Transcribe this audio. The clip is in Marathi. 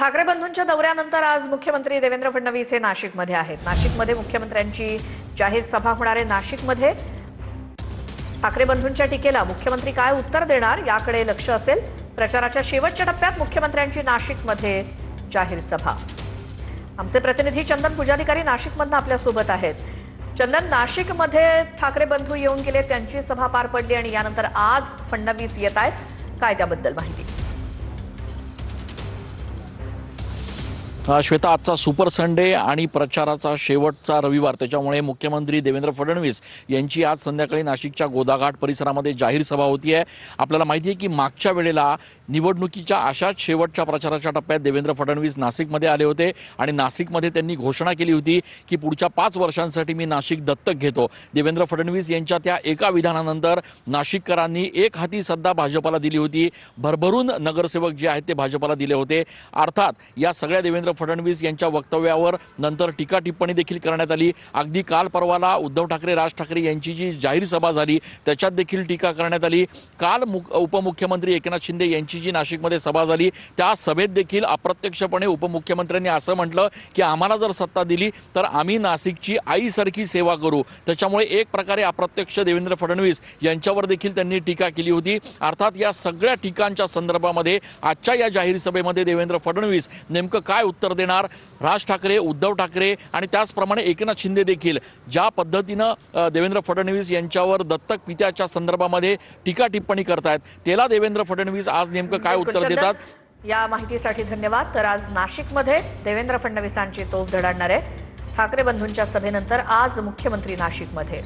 ठाकरे बंधूंच्या दौऱ्यानंतर आज मुख्यमंत्री देवेंद्र फडणवीस हे नाशिकमध्ये आहेत। नाशिकमध्ये मुख्यमंत्र्यांची जाहीर सभा होणार आहे। नाशिकमध्ये ठाकरे बंधूंच्या टीकेला मुख्यमंत्री काय उत्तर देणार याकडे लक्ष असेल। प्रचाराच्या शेवटच्या टप्प्यात मुख्यमंत्र्यांची नाशिकमध्ये जाहीर सभा। आमचे प्रतिनिधी चंदन पुजारीकारी नाशिकमधून आपल्या सोबत आहेत। चंदन, नाशिकमध्ये ठाकरे बंधू येऊन गेले, त्यांची सभा पार पडली आणि यानंतर आज फडणवीस येत आहेत, काय त्याबद्दल माहिती? श्वेता, आजचा सुपर संडे आणि प्रचाराचा शेवटचा रविवार, त्याच्यामुळे मुख्यमंत्री देवेंद्र फडणवीस यांची आज संध्याकाळी नाशिकच्या गोदाघाट परिसरामध्ये जाहीर सभा होती आहे। आपल्याला माहिती आहे की मागच्या वेळेला निवडणुकीच्या अशाच शेवटच्या प्रचाराच्या टप्प्यात देवेंद्र फडणवीस नाशिकमध्ये आले होते आणि नाशिकमध्ये त्यांनी घोषणा केली होती की पुढच्या 5 वर्षांसाठी मी नाशिक दत्तक घेतो। देवेंद्र फडणवीस यांच्या त्या एका विधानानंतर नाशिककरांनी एक हाती सत्ता भाजपला दिली होती। भरभरून नगरसेवक जे आहेत ते भाजपला दिले होते। अर्थात या सगळ्या देवेंद्र फडणवीस यांच्या वक्तव्यावर नंतर टीका टिप्पणी देखील करण्यात आली। अगदी काल परवाला उद्धव ठाकरे, राज ठाकरे यांची जी जाहीर सभा झाली त्याच्यात देखील टीका करण्यात आली। काल उपमुख्यमंत्री एकनाथ शिंदे यांची जी नाशिकमध्ये सभा झाली त्या सभेत देखील अप्रत्यक्षपणे उपमुख्यमंत्र्यांनी असं म्हटलं की आम्हाला जर सत्ता दिली तर आम्ही नाशिकची आईसारखी सेवा करू। त्याच्यामुळे एक प्रकारे अप्रत्यक्ष देवेंद्र फडणवीस यांच्यावर देखील त्यांनी टीका केली होती। अर्थात या सगळ्या टीकांच्या संदर्भामध्ये आजच्या या जाहीर सभेमध्ये देवेंद्र फडणवीस नेमकं काय उत्तर देणार? राज ठाकरे, उद्धव ठाकरे आणि त्याचप्रमाणे एकनाथ शिंदे देखील ज्या पद्धतीनं देवेंद्र फडणवीस यांच्यावर दत्तक पित्याच्या संदर्भामध्ये टीका टिप्पणी करतायत, त्याला देवेंद्र फडणवीस आज नेमकं काय उत्तर देतात? या माहितीसाठी धन्यवाद। तर आज नाशिकमध्ये देवेंद्र फडणवीसांची तोफ धडाडणार आहे। ठाकरे बंधूंच्या सभेनंतर आज मुख्यमंत्री नाशिकमध्ये।